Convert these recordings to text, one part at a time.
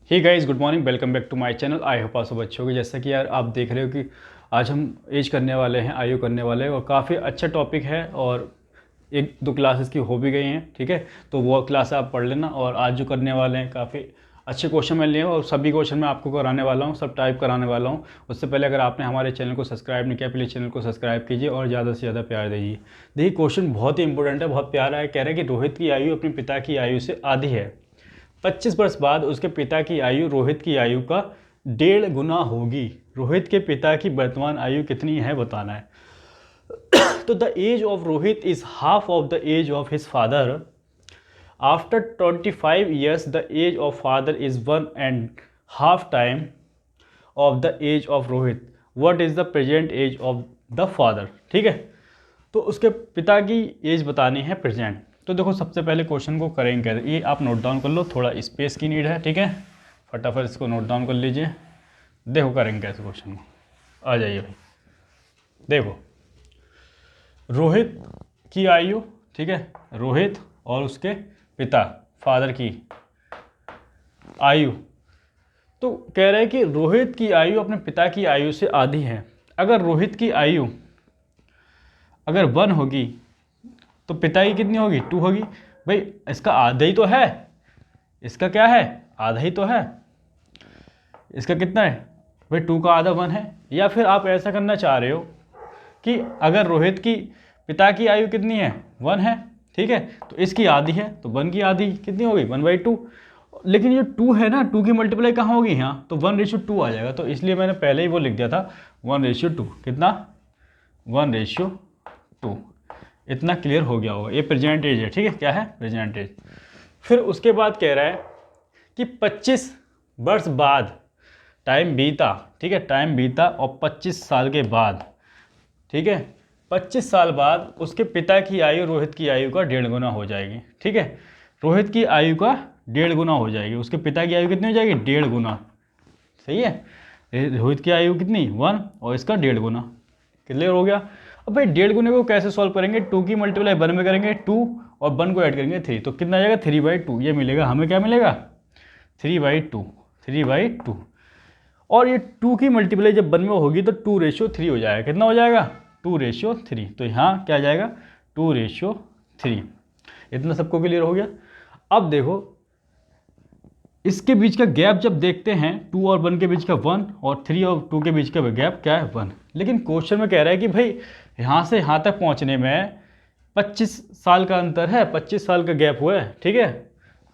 Hey guys, good morning, welcome back to my channel. I hope आप सब अच्छे होंगे। जैसा कि यार आप देख रहे हो कि आज हम एज करने वाले हैं, आयु करने वाले हैं और काफ़ी अच्छा टॉपिक है और एक दो क्लासेस की हो भी गई हैं। ठीक है, तो वो क्लास आप पढ़ लेना। और आज जो करने वाले हैं काफ़ी अच्छे क्वेश्चन मैं लिए और सभी क्वेश्चन मैं आपको कराने वाला हूँ, सब टाइप कराने वाला हूँ। उससे पहले अगर आपने हमारे चैनल को सब्सक्राइब नहीं किया, प्लीज़ चैनल को सब्सक्राइब कीजिए और ज़्यादा से ज़्यादा प्यार दीजिए। देखिए, क्वेश्चन बहुत ही इंपॉर्टेंट है, बहुत प्यारा है। कह रहे हैं कि रोहित की आयु अपने पिता की आयु से आधी है। 25 वर्ष बाद उसके पिता की आयु रोहित की आयु का 1.5 गुना होगी। रोहित के पिता की वर्तमान आयु कितनी है बताना है। तो the age of Rohit is half of the age of his father. After 25 years the age of father is 1.5 time of the age of Rohit. What is the present age of the father. ठीक है, तो उसके पिता की as बतानी है present. तो देखो, सबसे पहले क्वेश्चन को करेंगे कैसे, ये आप नोट डाउन कर लो, थोड़ा स्पेस की नीड है। ठीक है, फटाफट इसको नोट डाउन कर लीजिए। देखो करेंगे कैसे क्वेश्चन को। आ जाइए भाई। देखो, रोहित की आयु, ठीक है, रोहित और उसके पिता फादर की आयु। तो कह रहे हैं कि रोहित की आयु अपने पिता की आयु से आधी है। अगर रोहित की आयु अगर 1 होगी तो पिता की कितनी होगी, 2 होगी। भाई इसका आधा ही तो है, इसका क्या है, आधा ही तो है। इसका कितना है भाई, 2 का आधा 1 है। या फिर आप ऐसा करना चाह रहे हो कि अगर रोहित की पिता की आयु कितनी है, 1 है, ठीक है, तो इसकी आधी है तो 1 की आधी कितनी होगी, 1/2। लेकिन ये 2 है ना, 2 की मल्टीप्लाई कहाँ होगी यहाँ, तो 1:2 आ जाएगा। तो इसलिए मैंने पहले ही वो लिख दिया था 1:2। कितना, 1:2। इतना क्लियर हो गया होगा। ये प्रेजेंट एज है, ठीक है, क्या है, प्रेजेंट एज। फिर उसके बाद कह रहा है कि 25 वर्ष बाद टाइम बीता, ठीक है, टाइम बीता और 25 साल के बाद, ठीक है, 25 साल बाद उसके पिता की आयु रोहित की आयु का 1.5 गुना हो जाएगी। ठीक है, रोहित की आयु का 1.5 गुना हो जाएगी। उसके पिता की आयु कितनी हो जाएगी, 1.5 गुना। सही है, रोहित की आयु कितनी, 1 और इसका 1.5 गुना। क्लियर हो गया। अब भाई 1.5 गुने को कैसे सॉल्व करेंगे, 2 की मल्टीप्लाई 1 में करेंगे 2 और 1 को ऐड करेंगे 3, तो कितना आ जाएगा, 3/2। ये मिलेगा हमें, क्या मिलेगा, 3/2, 3/2। और ये 2 की मल्टीप्लाई जब 1 में होगी तो 2:3 हो जाएगा। कितना हो जाएगा, 2:3। तो यहाँ क्या आ जाएगा, 2:3। इतना सबको क्लियर हो गया। अब देखो, इसके बीच का गैप जब देखते हैं, 2 और 1 के बीच का 1 और 3 और 2 के बीच का गैप क्या है, 1। लेकिन क्वेश्चन में कह रहा है कि भाई यहाँ से यहाँ तक पहुँचने में 25 साल का अंतर है, 25 साल का गैप हुआ है। ठीक है,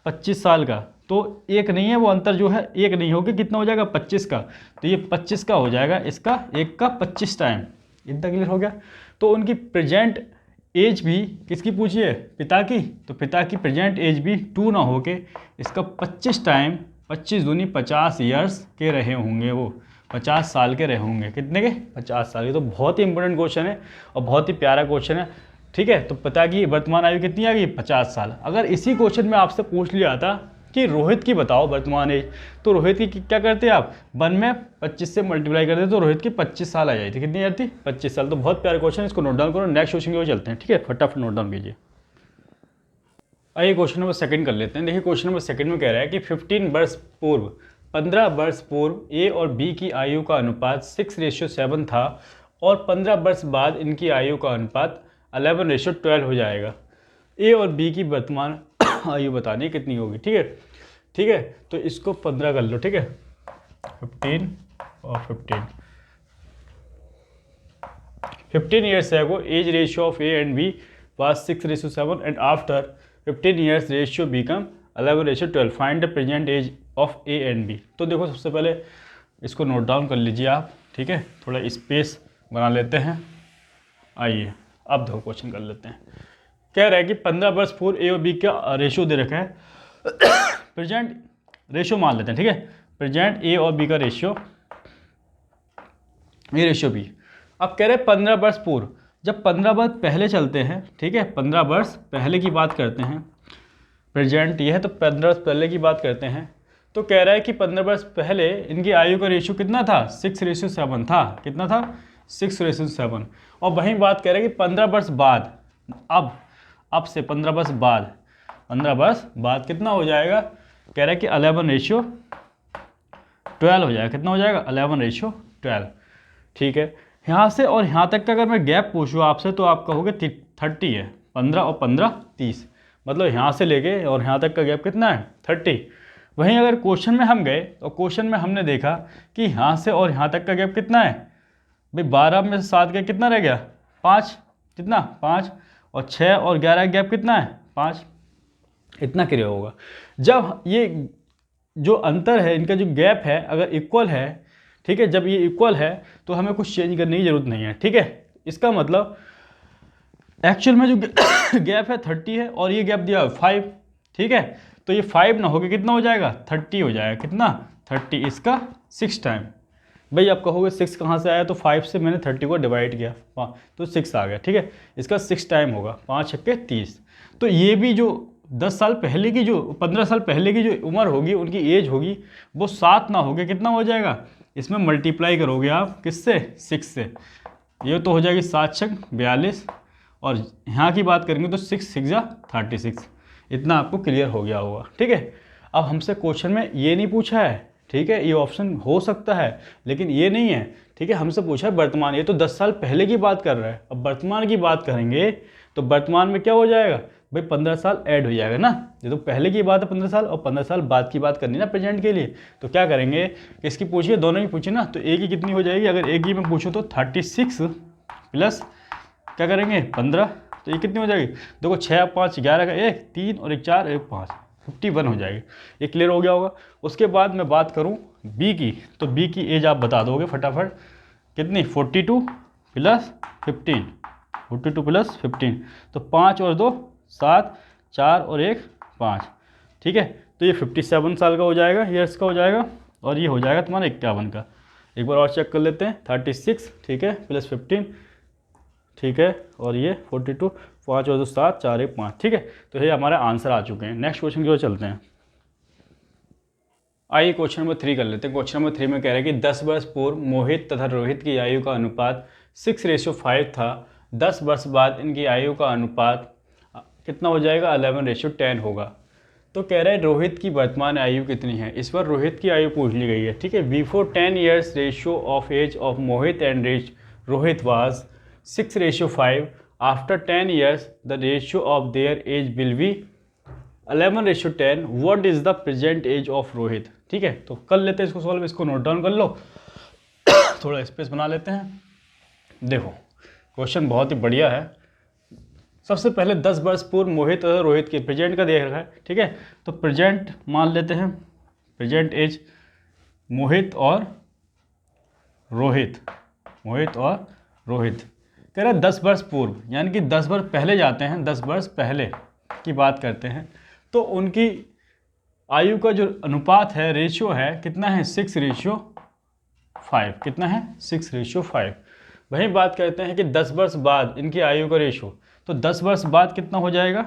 25 साल का, तो एक नहीं है वो अंतर, जो है एक नहीं होगा, कितना हो जाएगा, 25 का। तो ये 25 का हो जाएगा, इसका एक का 25 टाइम। इतना क्लियर हो गया। तो उनकी प्रेजेंट एज भी किसकी पूछिए, पिता की, तो पिता की प्रेजेंट एज भी 2 ना होके इसका 25 टाइम, 25 दूनी 50 ईयर्स के रहे होंगे, वो 50 साल के रहे होंगे। कितने के, 50 साल के। तो बहुत ही इंपॉर्टेंट क्वेश्चन है और बहुत ही प्यारा क्वेश्चन है। ठीक है, तो पिता की वर्तमान आयु कितनी आ गई, 50 साल। अगर इसी क्वेश्चन में आपसे पूछ लिया था कि रोहित की बताओ वर्तमान एज, तो रोहित की क्या करते आप, 1 में 25 से मल्टीप्लाई करते तो रोहित की 25 साल आ जाती। कितनी आती, 25 साल। तो बहुत प्यारा क्वेश्चन, इसको नोट डाउन करो। नेक्स्ट क्वेश्चन की ओर चलते हैं। ठीक है, फटाफट नोट डाउन कीजिए। आइए क्वेश्चन नंबर 2 कर लेते हैं। देखिए, क्वेश्चन नंबर 2 में कह रहा है कि 15 वर्ष पूर्व, 15 वर्ष पूर्व ए और बी की आयु का अनुपात 6:7 था और 15 वर्ष बाद इनकी आयु का अनुपात 11:12 हो जाएगा। ए और बी की वर्तमान आयु बतानी कितनी होगी। ठीक है, ठीक है, तो इसको 15 कर लो। ठीक है, 15 और 15। 15 years ago age ratio of A and B was 6:7 and after 15 years ratio become 11:12. Find the present age of A and B. तो देखो, सबसे पहले इसको नोट डाउन कर लीजिए आप। ठीक है, थोड़ा स्पेस बना लेते हैं। आइए अब देखो क्वेश्चन कर लेते हैं। कह रहा है कि 15 वर्ष पूर्व ए और बी का रेशियो दे रखा है। प्रेजेंट रेशियो मान लेते हैं। ठीक है, प्रेजेंट ए और बी का रेशियो, ए रेशियो बी। अब कह रहे हैं 15 वर्ष पूर्व, जब 15 वर्ष पहले चलते हैं, ठीक है, 15 वर्ष पहले की बात करते हैं, प्रेजेंट ये है तो 15 वर्ष पहले की बात करते हैं। तो कह रहा है कि 15 वर्ष पहले इनकी आयु का रेशियो कितना था, 6:7 था। कितना था, 6:7। और वहीं बात कह रहे हैं कि 15 वर्ष बाद, अब से 15 वर्ष बाद, 15 वर्ष बाद कितना हो जाएगा, कह रहा है कि 11:12 12 हो जाएगा। कितना हो जाएगा? 11:12। ठीक है, यहाँ से और यहाँ तक का अगर मैं गैप पूछूँ आपसे तो आप कहोगे 30 है, 15 और 15 30, मतलब यहाँ से लेके और यहाँ तक का गैप कितना है? 30। वहीं अगर क्वेश्चन में हम गए तो क्वेश्चन में हमने देखा कि यहाँ से और यहाँ तक का गैप कितना है भाई? 12 में से 7 गया कितना रह गया? 5। कितना? 5। और 6 और 11 गैप कितना है? 5। इतना क्लियर होगा। जब ये जो अंतर है, इनका जो गैप है अगर इक्वल है, ठीक है, जब ये इक्वल है तो हमें कुछ चेंज करने की जरूरत नहीं है। ठीक है, इसका मतलब एक्चुअल में जो गैप है 30 है और ये गैप दिया है 5। ठीक है, तो ये 5 ना होकर कितना हो जाएगा? 30 हो जाएगा। कितना? 30, इसका 6 टाइम। भाई आप कहोगे 6 कहाँ से आया? तो 5 से मैंने 30 को डिवाइड किया तो 6 आ गया। ठीक है, इसका 6 टाइम होगा, 5 छक्के 30। तो ये भी जो 10 साल पहले की, जो 15 साल पहले की जो उम्र होगी, उनकी एज होगी, वो 7 ना होगी, कितना हो जाएगा? इसमें मल्टीप्लाई करोगे आप किससे? 6 से। ये तो हो जाएगी 7 छक 42, और यहाँ की बात करेंगे तो 6 6 जा 36। इतना आपको क्लियर हो गया होगा। ठीक है, अब हमसे क्वेश्चन में ये नहीं पूछा है, ठीक है, ये ऑप्शन हो सकता है लेकिन ये नहीं है। ठीक है, हमसे पूछा है वर्तमान, ये तो 10 साल पहले की बात कर रहा है। अब वर्तमान की बात करेंगे तो वर्तमान में क्या हो जाएगा भाई? 15 साल ऐड हो जाएगा ना। ये तो पहले की बात है 15 साल, और 15 साल बाद की बात करनी ना प्रेजेंट के लिए। तो क्या करेंगे, किसकी पूछिए? दोनों की पूछिए ना। तो एक ही कितनी हो जाएगी? अगर एक ही में पूछूँ तो 36 प्लस क्या करेंगे? 15। तो ये कितनी हो जाएगी? देखो 6 5 11 का 1 3 और 1 4 1 5, 51 हो जाएगी। ये क्लियर हो गया होगा। उसके बाद मैं बात करूं बी की, तो बी की एज आप बता दोगे फटाफट। कितनी? 42 प्लस 15, 42 प्लस 15, तो 5 और 2 7, 4 और 1 5। ठीक है, तो ये 57 साल का हो जाएगा, ईयर्स का हो जाएगा, और ये हो जाएगा तुम्हारा 51 का। एक बार और चेक कर लेते हैं। 36, ठीक है, प्लस 15, ठीक है, और ये 42, 5 और 2 7, 4 1 5। ठीक है, तो ये हमारे आंसर आ चुके हैं। नेक्स्ट क्वेश्चन की ओर चलते हैं। आइए क्वेश्चन नंबर 3 कर लेते हैं। क्वेश्चन नंबर 3 में कह रहा है कि 10 वर्ष पूर्व मोहित तथा रोहित की आयु का अनुपात 6:5 था। 10 वर्ष बाद इनकी आयु का अनुपात कितना हो जाएगा? 11:10 होगा। तो कह रहा है रोहित की वर्तमान आयु कितनी है। इस पर रोहित की आयु पूछ ली गई है। ठीक है, before 10 years ratio of age of Mohit and Rohit was 6:5। After 10 years the ratio of their age will be 11:10। What is the present age of Rohit. ठीक है, तो कर लेते हैं इसको सॉल्व। इसको नोट डाउन कर लो, थोड़ा स्पेस बना लेते हैं। देखो क्वेश्चन बहुत ही बढ़िया है। सबसे पहले 10 वर्ष पूर्व मोहित और रोहित के प्रेजेंट का देख रखा है। ठीक है, तो प्रेजेंट मान लेते हैं, प्रेजेंट एज मोहित और रोहित, मोहित और रोहित कह रहा है 10 वर्ष पूर्व, यानी कि 10 वर्ष पहले जाते हैं, 10 वर्ष पहले की बात करते हैं। तो उनकी आयु का जो अनुपात है, रेशियो है, कितना है? 6:5। कितना है? 6:5। वहीं बात करते हैं कि 10 वर्ष बाद इनकी आयु का रेशियो, तो 10 वर्ष बाद कितना हो जाएगा?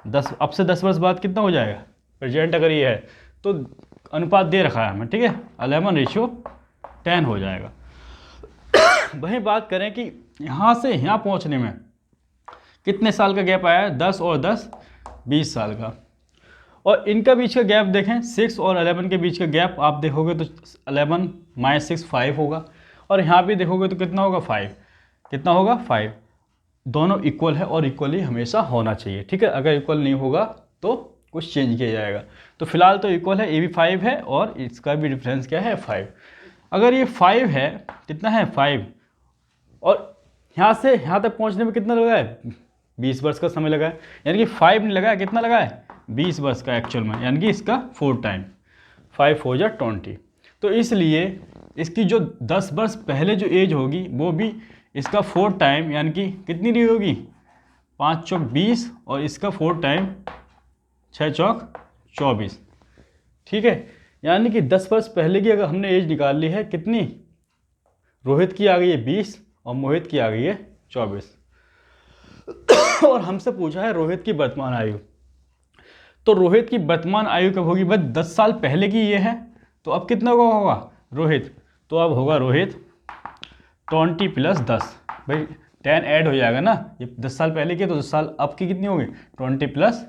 10 अब से 10 वर्ष बाद कितना हो जाएगा? प्रेजेंट अगर ये है तो अनुपात दे रखा है हमें, ठीक है, 11:10 हो जाएगा। वहीं बात करें कि यहाँ से यहाँ पहुँचने में कितने साल का गैप आया है? 10 और 10 20 साल का। और इनका बीच का गैप देखें, 6 और 11 के बीच का गैप आप देखोगे तो 11 - 6 5 होगा, और यहाँ भी देखोगे तो कितना होगा? 5। कितना होगा? 5। दोनों इक्वल है और इक्वली हमेशा होना चाहिए। ठीक है, अगर इक्वल नहीं होगा तो कुछ चेंज किया जाएगा। तो फिलहाल तो इक्वल है, ये भी 5 है और इसका भी डिफरेंस क्या है? 5। अगर ये 5 है, कितना है? 5, और यहाँ से यहाँ तक पहुँचने में कितना लगा है? 20 वर्ष का समय लगा है। यानी कि 5 नहीं लगा है, कितना लगा है? 20 वर्ष का एक्चुअल में, यानी कि इसका 4 टाइम, 5 4 जा 20। तो इसलिए इसकी जो 10 वर्ष पहले जो एज होगी वो भी इसका 4 टाइम, यानी कि कितनी रही होगी? 5 चौक 20, और इसका 4 टाइम 6 चौक 24। ठीक है, यानी कि 10 वर्ष पहले की अगर हमने एज निकाल ली है, कितनी? रोहित की आ गई है 20 और मोहित की आ गई है 24। और हमसे पूछा है रोहित की वर्तमान आयु। तो रोहित की वर्तमान आयु कब होगी? बस 10 साल पहले की ये है, तो अब कितना का होगा रोहित? तो अब होगा रोहित 20 + 10। भाई 10 ऐड हो जाएगा ना, ये 10 साल पहले की, तो 10 साल अब की कितनी होगी? 20 +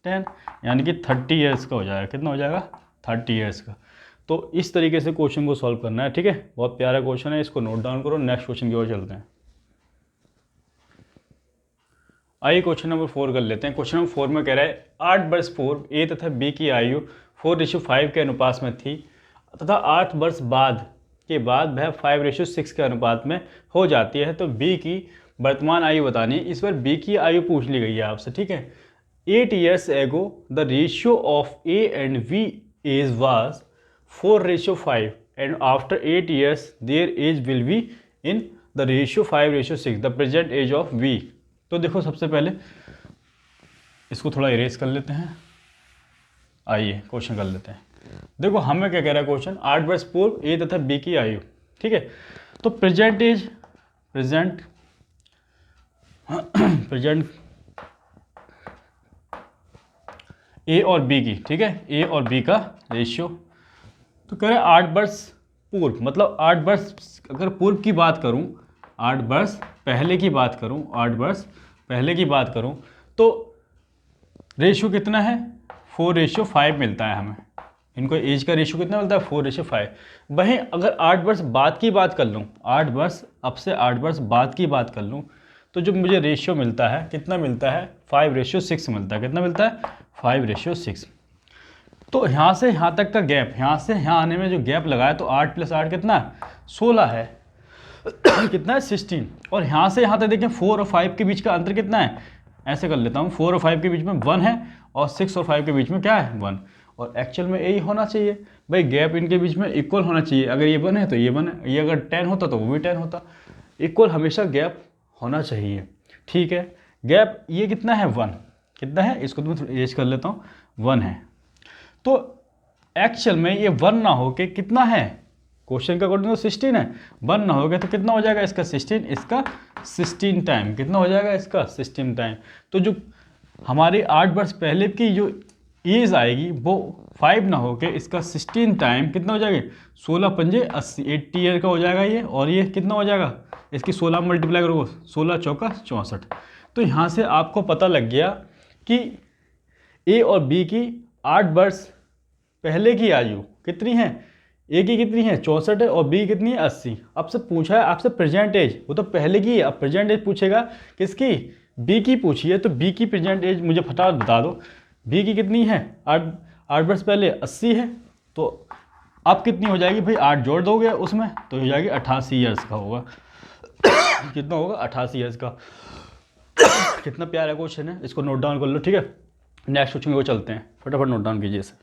10, यानी कि 30 ईयर्स का हो जाएगा। कितना हो जाएगा? 30 ईयर्स का। तो इस तरीके से क्वेश्चन को सॉल्व करना है, ठीक है। बहुत प्यारा क्वेश्चन है, इसको नोट डाउन करो। नेक्स्ट क्वेश्चन की ओर चलते हैं। आइए क्वेश्चन नंबर 4 कर लेते हैं। क्वेश्चन नंबर 4 में कह रहा है 8 वर्ष पूर्व ए तथा बी की आयु 4:5 के अनुपात में थी तथा 8 वर्ष बाद वह 5:6 के अनुपात में हो जाती है, तो बी की वर्तमान आयु बतानी है। इस बार बी की आयु पूछ ली गई है आपसे, ठीक है। 8 years ago the ratio of A and B age was 4:5 and after 8 years their age will be in the ratio 5:6 the present age of B। तो देखो सबसे पहले इसको थोड़ा इरेज कर लेते हैं। आइए क्वेश्चन कर लेते हैं। देखो हमें क्या कह रहा है क्वेश्चन, 8 वर्ष पूर्व ए तथा बी की आयु, ठीक है। तो प्रेजेंट ए और बी की, ठीक है, ए और बी का रेशियो। तो कह रहे हैं 8 वर्ष पूर्व, मतलब 8 वर्ष अगर पूर्व की बात करूं, 8 वर्ष पहले की बात करूं, 8 वर्ष पहले की बात करूं, तो रेशियो कितना है, 4:5 मिलता है हमें। इनको एज का रेशियो कितना मिलता है, 4:5। वहीं अगर 8 वर्ष बाद की बात कर लूँ, 8 वर्ष अब से 8 वर्ष बाद की बात कर लूँ, तो जो मुझे रेशियो मिलता है कितना मिलता है, 5:6 मिलता है। कितना मिलता है, 5:6। तो यहाँ से यहाँ तक का गैप, यहाँ से यहाँ आने में जो गैप लगा है, तो 8 + 8 कितना, 16 है। कितना है, 16। और यहाँ से यहाँ तक देखें 4 और 5 के बीच का अंतर कितना है, ऐसे कर लेता हूँ, 4 और 5 के बीच में 1 है और 6 और 5 के बीच में क्या है, 1। और एक्चुअल में यही होना चाहिए भाई, गैप इनके बीच में इक्वल होना चाहिए। अगर ये 1 है तो ये 1 है, ये अगर 10 होता तो वो भी 10 होता। इक्वल हमेशा गैप होना चाहिए, ठीक है। गैप ये कितना है, 1। कितना है, इसको तो मैं एज कर लेता हूँ, 1 है। तो एक्चुअल में ये 1 ना हो के कितना है, क्वेश्चन का अकॉर्डिंग तो 16 है, 1 ना हो गया तो कितना हो जाएगा इसका, 16, इसका 16 टाइम। कितना हो जाएगा इसका, 16 टाइम। तो जो हमारे 8 वर्ष पहले की जो एज आएगी वो 5 ना हो के इसका 16 टाइम कितना हो जाएगा, 16 पंजे 80, 80 ईयर का हो जाएगा ये। और ये कितना हो जाएगा, इसकी 16 मल्टीप्लाई करो, 16 चौका 64। तो यहाँ से आपको पता लग गया कि ए और बी की 8 वर्ष पहले की आयु कितनी है, ए की कितनी है, 64 है, और बी कितनी है, 80। अब से पूछा है आपसे प्रेजेंट एज, वो तो पहले की है, अब प्रेजेंट एज पूछेगा किसकी, बी की पूछी है। तो बी की प्रेजेंट एज मुझे फटाफट बता दो, बी की कितनी है, 8 वर्ष पहले 80 है, तो अब कितनी हो जाएगी भाई, 8 जोड़ दोगे उसमें तो हो जाएगी 88 ईयर्स का होगा। कितना होगा, 88 ईयर्स का। कितना प्यारा क्वेश्चन है, इसको नोट डाउन कर लो, ठीक है। नेक्स्ट क्वेश्चन को चलते हैं, फटाफट नोट डाउन कीजिए इसे।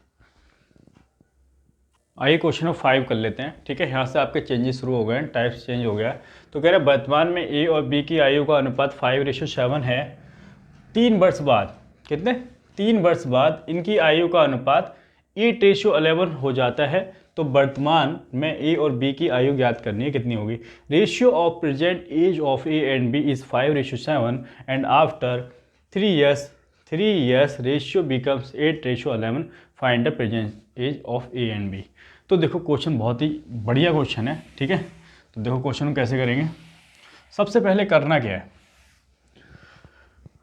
आइए क्वेश्चन नंबर 5 कर लेते हैं, ठीक है। यहाँ से आपके चेंजेस शुरू हो गए हैं, टाइप्स चेंज हो गया है। तो कह रहे हैं वर्तमान में ए और बी की आयु का अनुपात 5:7 है। 3 वर्ष बाद, कितने, 3 वर्ष बाद इनकी आयु का अनुपात 8:11 हो जाता है। तो वर्तमान में ए और बी की आयु ज्ञात करनी है, कितनी होगी। Ratio of present age of A and B is 5:7 and after 3 years ratio becomes 8:11। Find the present age of A and B. तो देखो क्वेश्चन बहुत ही बढ़िया क्वेश्चन है, ठीक है। तो देखो क्वेश्चन को कैसे करेंगे। सबसे पहले करना क्या है,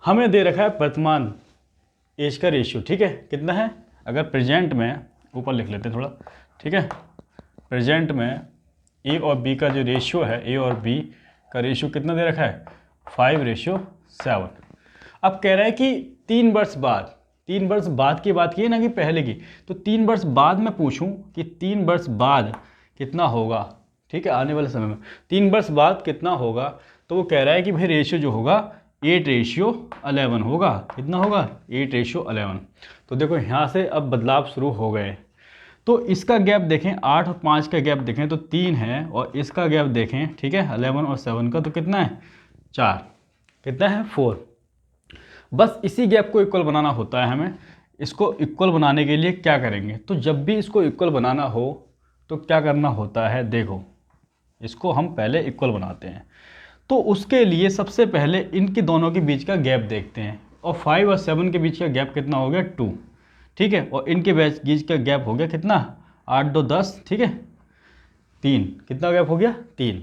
हमें दे रखा है वर्तमान एज का रेशियो, ठीक है, कितना है। अगर प्रेजेंट में, ऊपर लिख लेते हैं थोड़ा, ठीक है। प्रेजेंट में ए और बी का जो रेशियो है, ए और बी का रेशियो कितना दे रखा है, 5:7। अब कह रहा है कि 3 वर्ष बाद, 3 वर्ष बाद की बात की है ना कि पहले की, तो 3 वर्ष बाद मैं पूछूं कि 3 वर्ष बाद कितना होगा, ठीक है, आने वाले समय में 3 वर्ष बाद कितना होगा। तो वो कह रहा है कि भाई रेशियो जो होगा 8:11 होगा। कितना होगा, 8:11। तो देखो यहाँ से अब बदलाव शुरू हो गए। तो इसका गैप देखें, 8 और 5 का गैप देखें तो 3 है, और इसका गैप देखें, ठीक है, 11 और 7 का, तो कितना है, 4। कितना है, 4। बस इसी गैप को इक्वल बनाना होता है हमें। इसको इक्वल बनाने के लिए क्या करेंगे, तो जब भी इसको इक्वल बनाना हो तो क्या करना होता है, देखो इसको हम पहले इक्वल बनाते हैं। तो उसके लिए सबसे पहले इनके दोनों के बीच का गैप देखते हैं, और 5 और 7 के बीच का गैप कितना हो गया, 2, ठीक है। और इनके बीच का गैप हो गया कितना, 8 2 10, ठीक है, 3। कितना गैप हो गया, 3।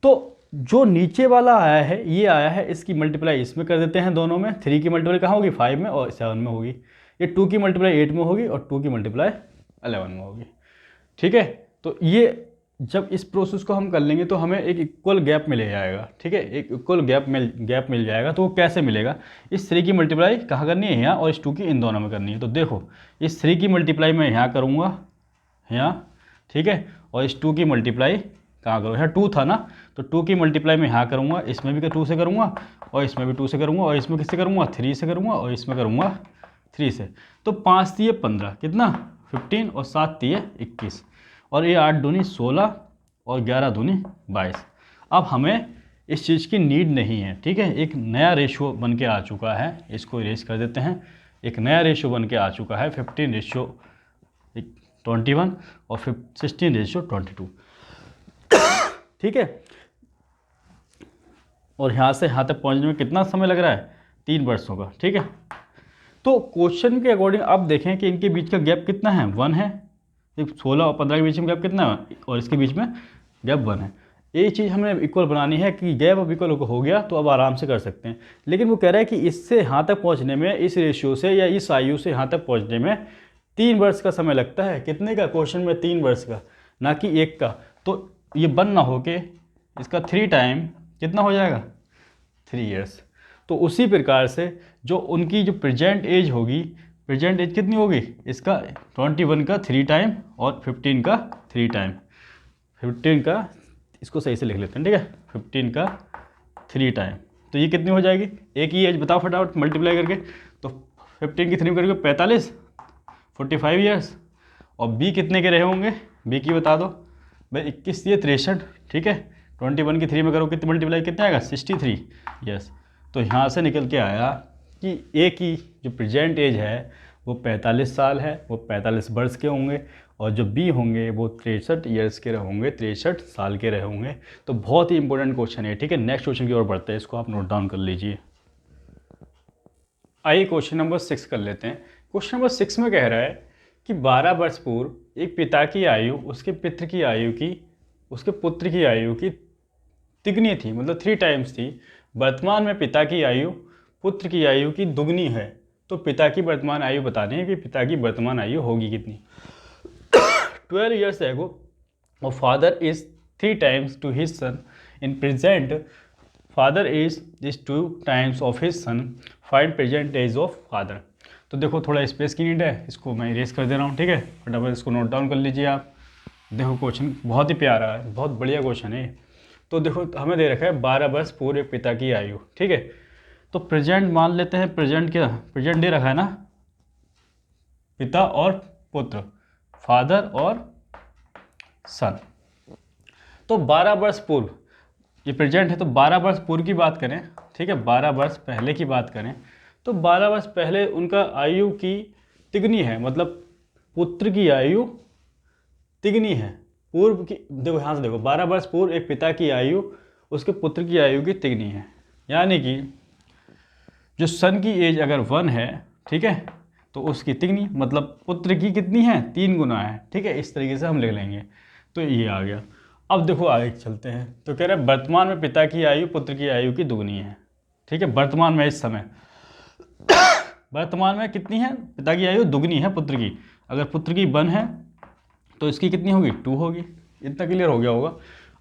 तो जो नीचे वाला आया है, ये आया है, इसकी मल्टीप्लाई इसमें कर देते हैं दोनों में। 3 की मल्टीप्लाई कहाँ होगी, 5 में, और 7 में होगी। ये 2 की मल्टीप्लाई 8 में होगी, और 2 की मल्टीप्लाई 11 में होगी। ठीक है। तो ये जब इस प्रोसेस को हम कर लेंगे तो हमें एक इक्वल गैप मिल जाएगा, ठीक है, एक इक्वल गैप मिल जाएगा। तो वो कैसे मिलेगा, इस 3 की मल्टीप्लाई कहाँ करनी है, यहाँ, और इस 2 की इन दोनों में करनी है। तो देखो इस 3 की मल्टीप्लाई मैं यहाँ करूँगा, यहाँ, ठीक है, और इस 2 की मल्टीप्लाई कहाँ करूँ, यहाँ 2 था ना, तो 2 की मल्टीप्लाई मैं यहाँ करूँगा, इसमें भी 2 से करूँगा, और इसमें भी 2 से करूँगा, और इसमें किससे करूँगा, 3 से करूँगा, और इसमें करूँगा 3 से। तो 5 दिए 15, कितना 15, और 7 दिए 21, और ये 8 दूनी 16, और 11 दूनी 22। अब हमें इस चीज़ की नीड नहीं है, ठीक है। एक नया रेशियो बन के आ चुका है, इसको इरेज कर देते हैं। एक नया रेशियो बन के आ चुका है 15:21 और 16:22, ठीक है। और यहाँ से यहाँ तक पहुँचने में कितना समय लग रहा है, 3 वर्षों का, ठीक है। तो क्वेश्चन के अकॉर्डिंग अब देखें कि इनके बीच का गैप कितना है, 1 है। 16 और 15 के बीच में गैप कितना है, और इसके बीच में गैप 1 है। ये चीज़ हमें इक्वल बनानी है कि गैप अब इक्वल हो गया तो अब आराम से कर सकते हैं। लेकिन वो कह रहा है कि इससे यहाँ तक पहुँचने में, इस रेशियो से या इस आयु से यहाँ तक पहुँचने में 3 वर्ष का समय लगता है। कितने का, क्वेश्चन में 3 वर्ष का, ना कि 1 का। तो ये बन ना हो के इसका 3 टाइम कितना हो जाएगा, 3 ईयर्स। तो उसी प्रकार से जो उनकी जो प्रेजेंट एज होगी, प्रेजेंट एज कितनी होगी, इसका 21 का 3 टाइम और 15 का 3 टाइम, 15 का, इसको सही से लिख लेते हैं, ठीक है, 15 का 3 टाइम। तो ये कितनी हो जाएगी, एक ही एज बताओ फटाफट मल्टीप्लाई करके। तो 15 की 3 करके 45, 45 ईयर्स। और बी कितने के रहे होंगे, बी की बता दो भाई, 21 ये 63, ठीक है। 21 की 3 में करो कितनी मल्टीप्लाई, कितने आएगा, 63 यस। तो यहाँ से निकल के आया कि ए की जो प्रेजेंट एज है वो 45 साल है, वो 45 वर्ष के होंगे, और जो बी होंगे वो 63 ईयर्स के होंगे, 63 साल के रहे होंगे। तो बहुत ही इंपॉर्टेंट क्वेश्चन है, ठीक है। नेक्स्ट क्वेश्चन की ओर बढ़ते हैं, इसको आप नोट डाउन कर लीजिए। आइए क्वेश्चन नंबर 6 कर लेते हैं। क्वेश्चन नंबर 6 में कह रहा है कि 12 वर्ष पूर्व एक पिता की आयु उसके पुत्र की आयु की तिगुनी थी, मतलब 3 टाइम्स थी। वर्तमान में पिता की आयु पुत्र की आयु की दुगनी है। तो पिता की वर्तमान आयु बतानी है कि पिता की वर्तमान आयु होगी कितनी। 12 years ago a father is 3 times to his son. In present father is 2 times of his son. Find present age of father. तो देखो थोड़ा स्पेस की नीड है, इसको मैं इरेज कर दे रहा हूँ, ठीक है। फटाफट इसको नोट डाउन कर लीजिए आप। देखो क्वेश्चन बहुत ही प्यारा है, बहुत बढ़िया क्वेश्चन है। तो देखो हमें दे रखा है 12 वर्ष पूर्व एक पिता की आयु, ठीक है। तो प्रेजेंट मान लेते हैं, प्रेजेंट क्या, प्रेजेंट दे रखा है ना, पिता और पुत्र, फादर और सन। तो 12 वर्ष पूर्व ये प्रेजेंट है, तो 12 वर्ष पूर्व की बात करें, ठीक है, 12 वर्ष पहले की बात करें, तो 12 वर्ष पहले उनका आयु की तिगुनी है, मतलब पुत्र की आयु तिगुनी है पूर्व की। देखो यहाँ से देखो, 12 वर्ष पूर्व एक पिता की आयु उसके पुत्र की आयु की तिगुनी है, यानी कि जो सन की एज अगर 1 है, ठीक है, तो उसकी तिगुनी मतलब पुत्र की कितनी है, 3 गुना है, ठीक है। इस तरीके से हम लिख लेंगे। तो ये आ गया। अब देखो आगे चलते हैं। तो कह रहे हैं वर्तमान में पिता की आयु पुत्र की आयु की दुगनी है, ठीक है। वर्तमान में इस समय वर्तमान में कितनी है, पिता की आयु दुगनी है पुत्र की। अगर पुत्र की 1 है तो इसकी कितनी होगी, 2 होगी। इतना क्लियर हो गया होगा।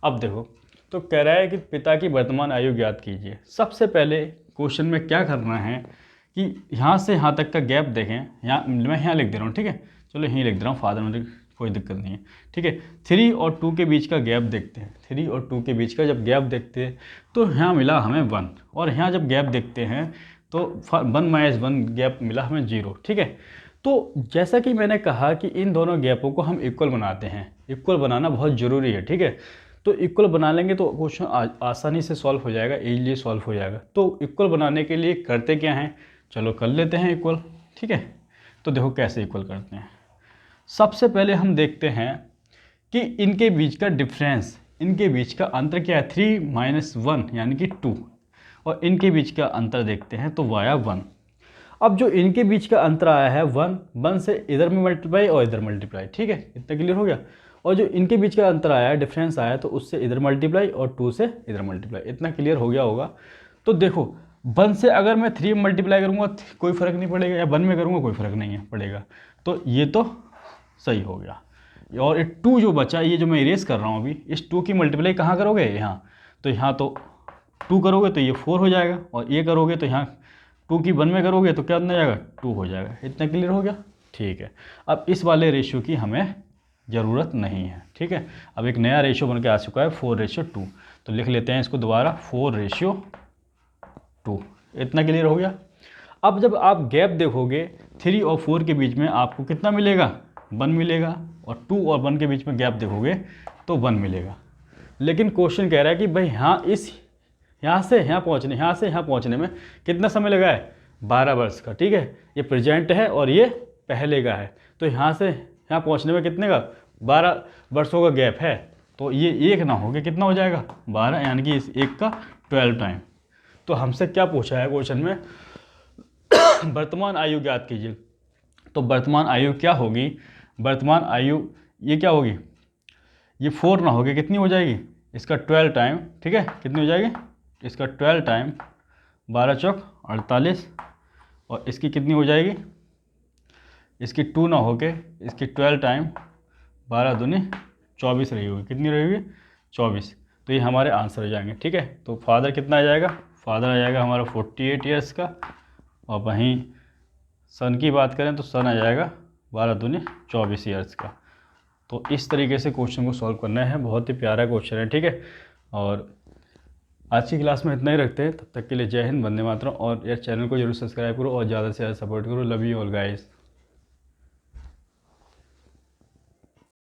अब देखो, तो कह रहा है कि पिता की वर्तमान आयु ज्ञात कीजिए। सबसे पहले क्वेश्चन में क्या करना है कि यहाँ से यहाँ तक का गैप देखें। यहाँ मैं यहाँ लिख दे रहा हूँ, ठीक है, चलो यहीं लिख दे रहा हूँ, फादर में कोई दिक्कत नहीं है, ठीक है। 3 और 2 के बीच का गैप देखते हैं। 3 और 2 के बीच का जब गैप देखते हैं तो यहाँ मिला हमें 1, और यहाँ जब गैप देखते हैं तो 1 - 1 गैप मिला हमें 0, ठीक है। तो जैसा कि मैंने कहा कि इन दोनों गैपों को हम इक्वल बनाते हैं। इक्वल बनाना बहुत ज़रूरी है, ठीक है। तो इक्वल बना लेंगे तो क्वेश्चन आसानी से सॉल्व हो जाएगा, इजीली सॉल्व हो जाएगा। तो इक्वल बनाने के लिए करते क्या हैं, चलो कर लेते हैं इक्वल, ठीक है। तो देखो कैसे इक्वल करते हैं। सबसे पहले हम देखते हैं कि इनके बीच का डिफरेंस, इनके बीच का अंतर क्या है, 3 - 1 यानी कि 2, और इनके बीच का अंतर देखते हैं तो वाया 1। अब जो इनके बीच का अंतर आया है 1 से इधर में मल्टीप्लाई और इधर मल्टीप्लाई, ठीक है, इतना क्लियर हो गया। और जो इनके बीच का अंतर आया है, डिफरेंस आया, तो उससे इधर मल्टीप्लाई और 2 से इधर मल्टीप्लाई, इतना क्लियर हो गया होगा। तो देखो 1 से अगर मैं 3 में मल्टीप्लाई करूँगा कोई फ़र्क नहीं पड़ेगा, या 1 में करूँगा कोई फ़र्क नहीं है पड़ेगा। तो ये तो सही हो गया। और ये 2 जो बचा, ये जो मैं इरेज कर रहा हूँ अभी, इस 2 की मल्टीप्लाई कहाँ करोगे, यहाँ। तो यहाँ तो 2 करोगे तो ये 4 हो जाएगा, और ये करोगे तो यहाँ 2 की 1 में करोगे तो क्या बन जाएगा, 2 हो जाएगा। इतना क्लियर हो गया, ठीक है। अब इस वाले रेशियो की हमें ज़रूरत नहीं है, ठीक है। अब एक नया रेशियो बन के आ चुका है 4:2, तो लिख लेते हैं इसको दोबारा 4:2। इतना क्लियर हो गया। अब जब आप गैप देखोगे 3 और 4 के बीच में, आपको कितना मिलेगा, 1 मिलेगा, और 2 और 1 के बीच में गैप देखोगे तो 1 मिलेगा। लेकिन क्वेश्चन कह रहा है कि भाई यहाँ से यहाँ पहुँचने में कितना समय लगा है, 12 वर्ष का, ठीक है। ये प्रेजेंट है और ये पहले का है, तो यहाँ से यहाँ पहुँचने में कितने का, 12 वर्षों का गैप है। तो ये एक ना हो गया, कितना हो जाएगा, 12, यानी कि इस एक का 12 टाइम। तो हमसे क्या पूछा है क्वेश्चन में, वर्तमान आयु ज्ञात कीजिए। तो वर्तमान आयु क्या होगी, वर्तमान आयु ये क्या होगी, ये 4 ना होगी, कितनी हो जाएगी, इसका 12 टाइम, ठीक है। कितनी हो जाएगी, इसका 12 टाइम 12 चौक 48, और इसकी कितनी हो जाएगी, इसकी 2 ना होके इसकी 12 टाइम 12 दूनी 24 रही होगी, कितनी रहेगी, 24। तो ये हमारे आंसर हो जाएंगे, ठीक है। तो फादर कितना आ जाएगा, फादर आ जाएगा हमारा 48 ईयर्स का, और वहीं सन की बात करें तो सन आ जाएगा 12 दूनी 24 ईयर्स का। तो इस तरीके से क्वेश्चन को सॉल्व करना है, बहुत ही प्यारा क्वेश्चन है, ठीक है। और आज की क्लास में इतना ही रखते हैं, तब तक के लिए जय हिंद, वंदे मातरम। और यार चैनल को जरूर सब्सक्राइब करो और ज़्यादा से ज़्यादा सपोर्ट करो। Love you all guys.